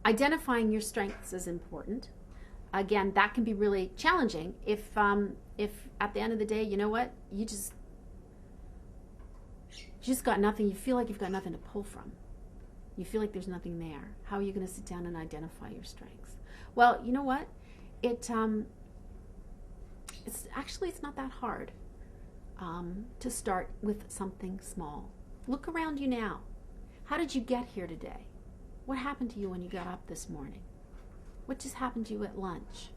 identifying your strengths is important. Again, that can be really challenging if at the end of the day, you know what, you just got nothing. You feel like you've got nothing to pull from. You feel like there's nothing there. How are you going to sit down and identify your strengths? Well, you know what? It's not that hard to start with something small. Look around you now. How did you get here today? What happened to you when you got up this morning? What just happened to you at lunch?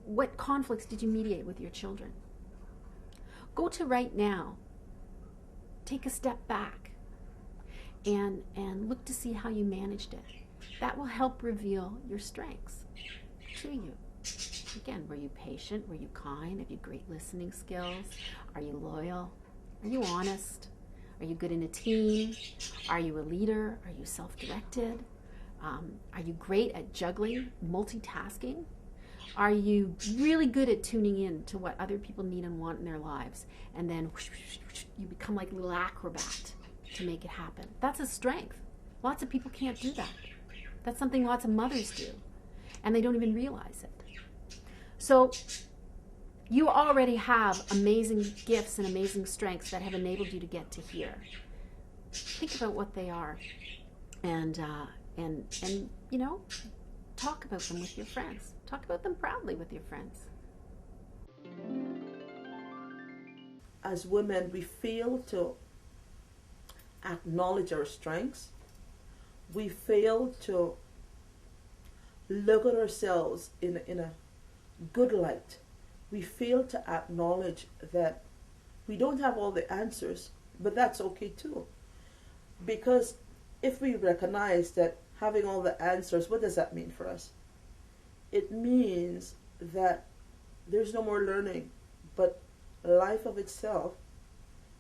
What conflicts did you mediate with your children? Go to right now. Take a step back and look to see how you managed it. That will help reveal your strengths to you. Again, were you patient? Were you kind? Have you great listening skills? Are you loyal? Are you honest? Are you good in a team? Are you a leader? Are you self-directed? Are you great at juggling, multitasking? Are you really good at tuning in to what other people need and want in their lives? And then you become like a little acrobat to make it happen. That's a strength. Lots of people can't do that. That's something lots of mothers do, and they don't even realize it. So you already have amazing gifts and amazing strengths that have enabled you to get to here. Think about what they are, and you know, talk about them with your friends. Talk about them proudly with your friends. As women, we fail to acknowledge our strengths. We fail to look at ourselves in a good light. We fail to acknowledge that we don't have all the answers, but that's okay too. Because if we recognize that having all the answers, what does that mean for us? It means that there's no more learning, but life of itself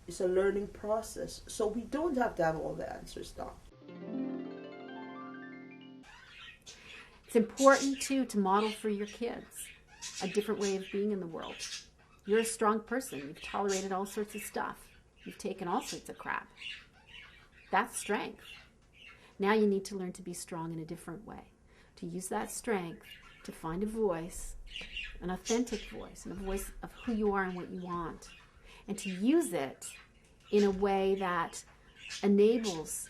is a learning process. So we don't have to have all the answers now. It's important too to model for your kids a different way of being in the world. You're a strong person. You've tolerated all sorts of stuff. You've taken all sorts of crap. That's strength. Now you need to learn to be strong in a different way, to use that strength to find a voice, an authentic voice, and a voice of who you are and what you want, and to use it in a way that enables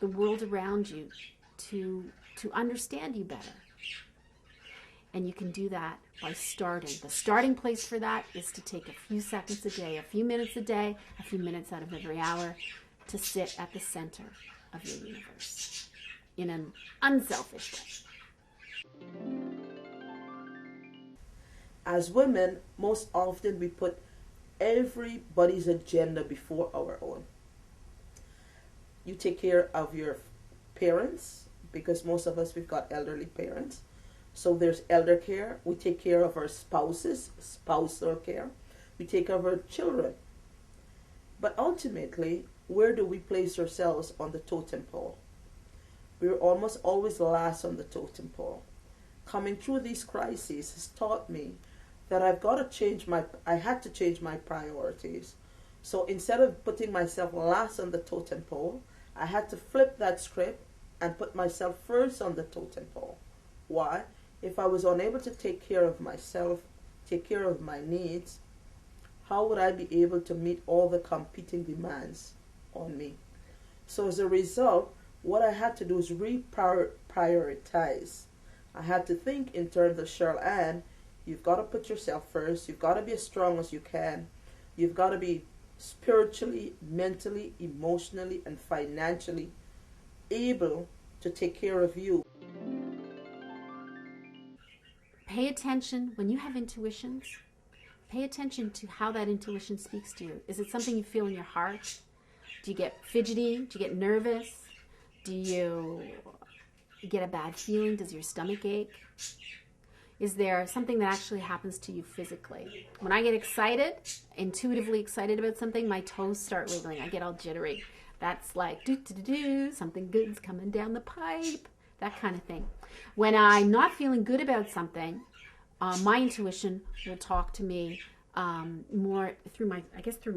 the world around you to understand you better. And you can do that by starting. The starting place for that is to take a few seconds a day, a few minutes a day, a few minutes out of every hour to sit at the center of your universe in an unselfish way. As women, most often we put everybody's agenda before our own. You take care of your parents, because most of us, we've got elderly parents. So there's elder care. We take care of our spouses, spousal care. We take care of our children. But ultimately, where do we place ourselves on the totem pole? We're almost always last on the totem pole. Coming through these crises has taught me that I had to change my priorities. So instead of putting myself last on the totem pole, I had to flip that script and put myself first on the totem pole. Why? If I was unable to take care of myself, take care of my needs, how would I be able to meet all the competing demands on me? So as a result, what I had to do is reprioritize. I had to think in terms of Cheryl Ann, you've got to put yourself first. You've got to be as strong as you can. You've got to be spiritually, mentally, emotionally, and financially able to take care of you. Pay attention when you have intuitions. Pay attention to how that intuition speaks to you. Is it something you feel in your heart? Do you get fidgety? Do you get nervous? Do you get a bad feeling? Does your stomach ache? Is there something that actually happens to you physically? When I get excited, intuitively excited about something, my toes start wiggling. I get all jittery. That's like, do-do-do-do, something good's coming down the pipe, that kind of thing. When I'm not feeling good about something, my intuition will talk to me more through my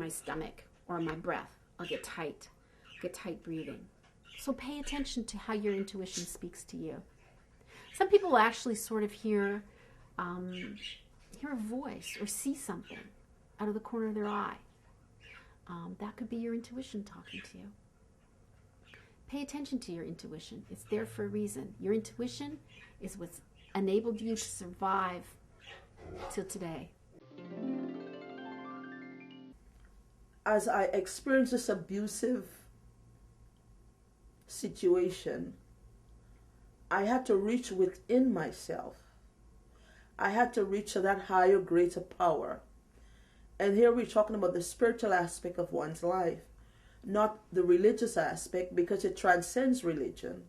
stomach or my breath. I'll get tight breathing. So pay attention to how your intuition speaks to you. Some people actually sort of hear a voice or see something out of the corner of their eye. That could be your intuition talking to you. Pay attention to your intuition. It's there for a reason. Your intuition is what's enabled you to survive till today. As I experienced this abusive situation, I had to reach within myself. I had to reach to that higher, greater power. And here we're talking about the spiritual aspect of one's life, not the religious aspect, because it transcends religion.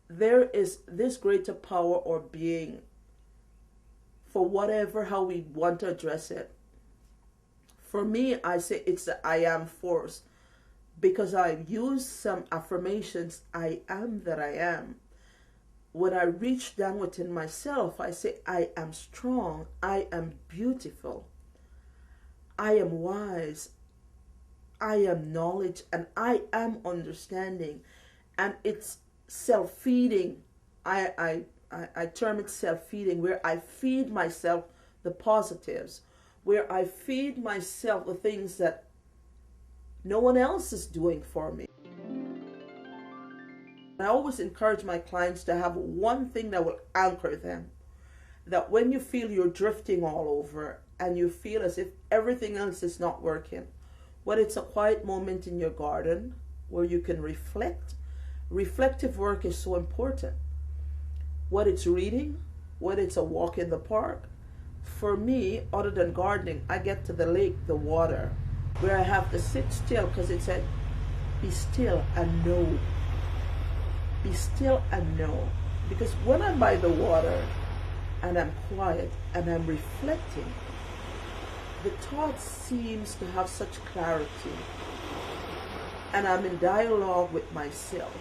There is this greater power or being, for whatever, how we want to address it. For me, I say it's the I am force, because I use some affirmations, I am that I am. When I reach down within myself, I say, I am strong, I am beautiful, I am wise, I am knowledge, and I am understanding. And it's self-feeding. I term it self-feeding, where I feed myself the positives, where I feed myself the things that no one else is doing for me. I always encourage my clients to have one thing that will anchor them. That when you feel you're drifting all over and you feel as if everything else is not working, whether it's a quiet moment in your garden where you can reflect. Reflective work is so important. Whether it's reading, whether it's a walk in the park. For me, other than gardening, I get to the lake, the water, where I have to sit still, because it said, be still and know. Be still and know. Because when I'm by the water and I'm quiet and I'm reflecting, the thought seems to have such clarity. And I'm in dialogue with myself.